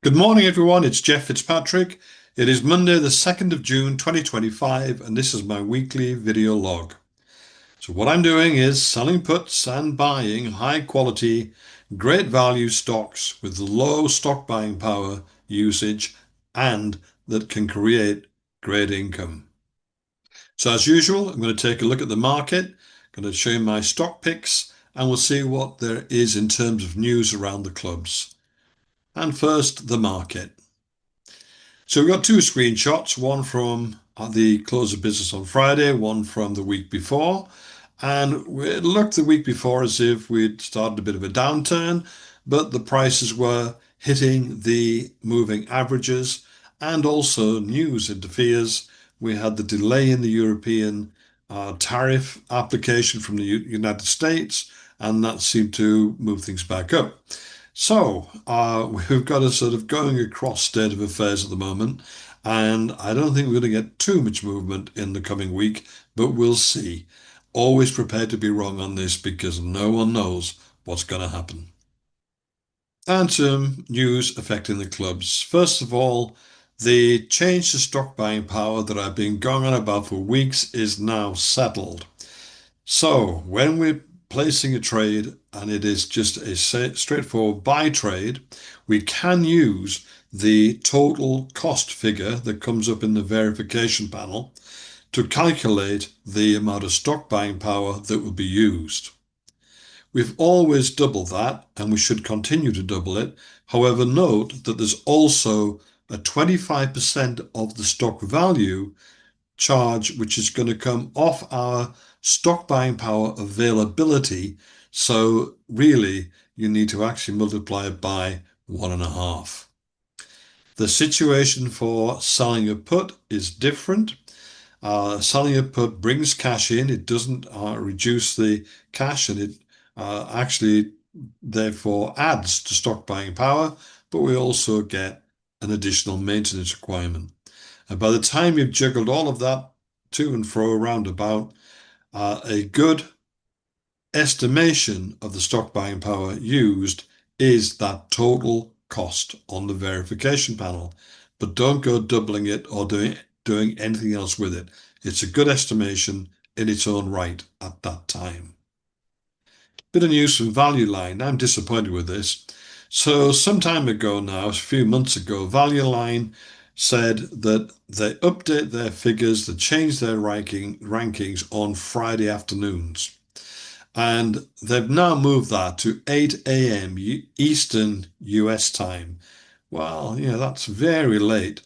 Good morning, everyone. It's Jeff Fitzpatrick. It is Monday, the 2nd of June, 2025, and this is my weekly video log. So what I'm doing is selling puts and buying high quality, great value stocks with low stock buying power usage and that can create great income. So as usual, I'm going to take a look at the market, going to show you my stock picks, and we'll see what there is in terms of news around the clubs. And first, the market. So we've got two screenshots, one from the close of business on Friday, one from the week before. And it looked the week before as if we'd started a bit of a downturn, but the prices were hitting the moving averages, and also news interferes. We had the delay in the European tariff application from the United States, and that seemed to move things back up. So we've got a sort of going across state of affairs at the moment, and I don't think we're going to get too much movement in the coming week, but we'll see. Always prepared to be wrong on this because no one knows what's going to happen. And some news affecting the clubs. First of all, the change to stock buying power that I've been going on about for weeks is now settled. So when we're placing a trade and it is just a straightforward buy trade, we can use the total cost figure that comes up in the verification panel to calculate the amount of stock buying power that will be used. We've always doubled that and we should continue to double it. However, note that there's also a 25% of the stock value charge, which is going to come off our stock buying power availability. So really, you need to actually multiply it by 1.5. The situation for selling a put is different. Selling a put brings cash in. It doesn't reduce the cash, and it actually therefore adds to stock buying power, but we also get an additional maintenance requirement. And by the time you've juggled all of that to and fro around about, a good estimation of the stock buying power used is that total cost on the verification panel. But don't go doubling it or doing anything else with it. It's a good estimation in its own right at that time. Bit of news from Value Line. I'm disappointed with this. So some time ago now, a few months ago, Value Line said that they update their figures, they change their rankings on Friday afternoons. And they've now moved that to 8 a.m. Eastern US time. Well, that's very late.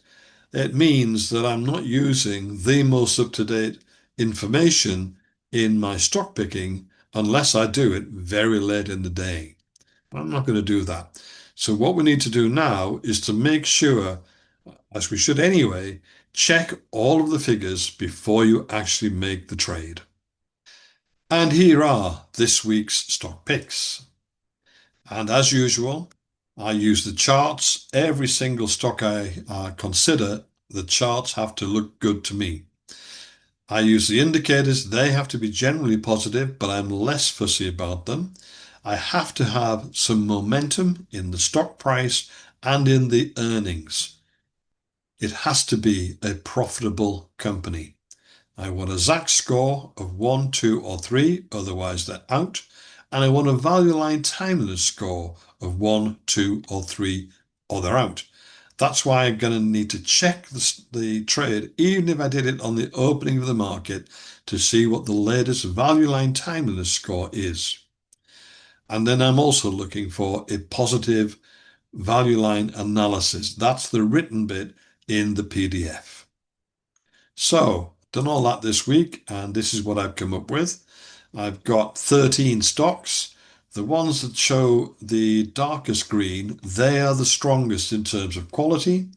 It means that I'm not using the most up-to-date information in my stock picking unless I do it very late in the day. I'm not going to do that. So what we need to do now is to make sure, as we should anyway, check all of the figures before you actually make the trade. And here are this week's stock picks. And as usual, I use the charts. Every single stock I consider, the charts have to look good to me. I use the indicators. They have to be generally positive, but I'm less fussy about them. I have to have some momentum in the stock price and in the earnings. It has to be a profitable company. I want a ZAX score of 1, 2, or 3, otherwise they're out. And I want a Value Line timeliness score of 1, 2, or 3, or they're out. That's why I'm going to need to check the trade, even if I did it on the opening of the market, to see what the latest Value Line timeliness score is. And then I'm also looking for a positive Value Line analysis. That's the written bit in the PDF. So, done all that this week, and this is what I've come up with. I've got 13 stocks. The ones that show the darkest green, they are the strongest in terms of quality.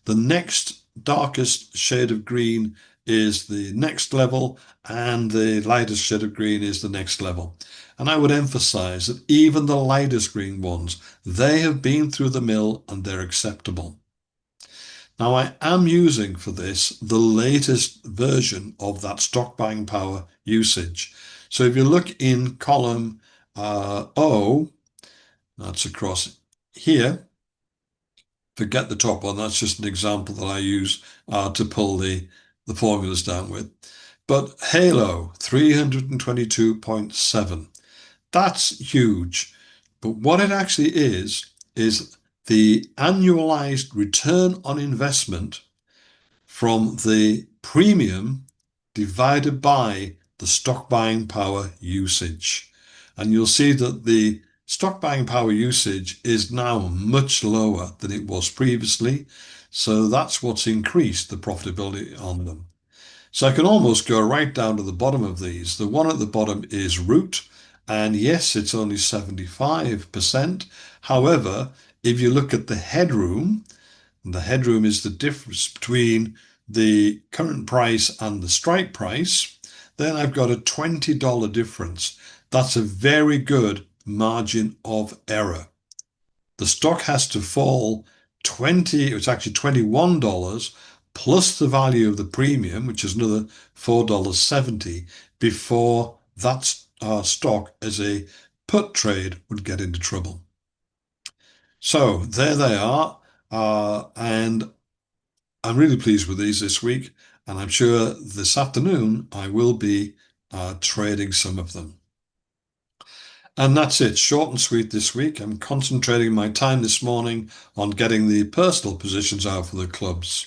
The next darkest shade of green is the next level, and the lightest shade of green is the next level. And I would emphasize that even the lightest green ones, they have been through the mill and they're acceptable. Now, I am using for this the latest version of that stock buying power usage. So if you look in column O, that's across here, Forget the top one. That's just an example that I use to pull the formulas down with. But Halo 322.7. That's huge. But what it actually is the annualized return on investment from the premium divided by the stock buying power usage. And you'll see that the stock buying power usage is now much lower than it was previously. So that's what's increased the profitability on them. So I can almost go right down to the bottom of these. The one at the bottom is Root, and yes, it's only 75%. However, if you look at the headroom, and the headroom is the difference between the current price and the strike price, then I've got a $20 difference. That's a very good margin of error. The stock has to fall it's actually $21 plus the value of the premium, which is another $4.70 before that stock as a put trade would get into trouble. So there they are. And I'm really pleased with these this week. And I'm sure this afternoon I will be trading some of them. And that's it, short and sweet this week. I'm concentrating my time this morning on getting the personal positions out for the clubs.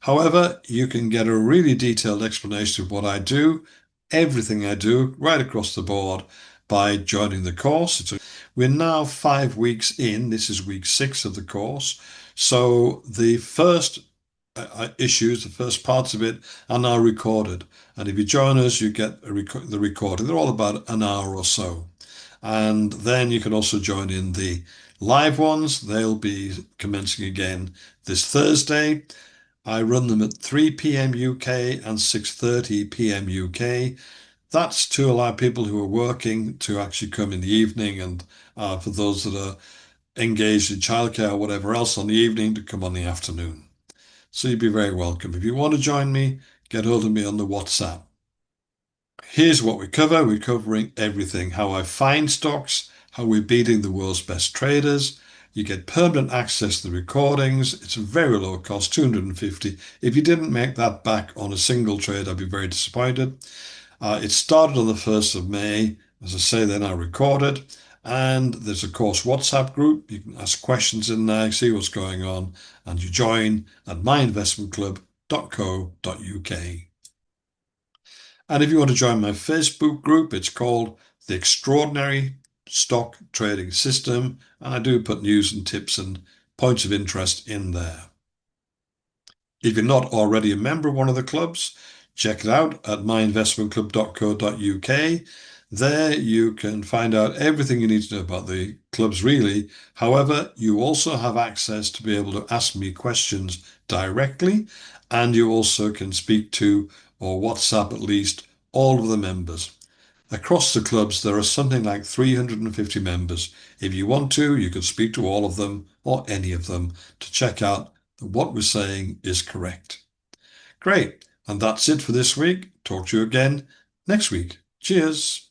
However, you can get a really detailed explanation of what I do, everything I do, right across the board by joining the course. We're now 5 weeks in. This is week 6 of the course. So the first issues, the first parts of it are now recorded. And if you join us, you get the recording. They're all about an hour or so. And then you can also join in the live ones. They'll be commencing again this Thursday. I run them at 3 p.m. UK and 6:30 p.m. UK. That's to allow people who are working to actually come in the evening, and for those that are engaged in childcare or whatever else on the evening to come on the afternoon. So you'd be very welcome. If you want to join me, get hold of me on the WhatsApp. Here's what we cover. We're covering everything: how I find stocks, how we're beating the world's best traders. You get permanent access to the recordings. It's a very low cost, 250. If you didn't make that back on a single trade, I'd be very disappointed. It started on the 1st of May. As I say, they're now recorded. And there's a course WhatsApp group. You can ask questions in there, see what's going on, and you join at myinvestmentclub.co.uk. And if you want to join my Facebook group, it's called The Extraordinary Stock Trading System. And I do put news and tips and points of interest in there. If you're not already a member of one of the clubs, check it out at myinvestmentclub.co.uk. There you can find out everything you need to know about the clubs, really. However, you also have access to be able to ask me questions directly, and you also can speak to or WhatsApp at least all of the members. Across the clubs, there are something like 350 members. If you want to, you can speak to all of them or any of them to check out that what we're saying is correct. Great. And that's it for this week. Talk to you again next week. Cheers.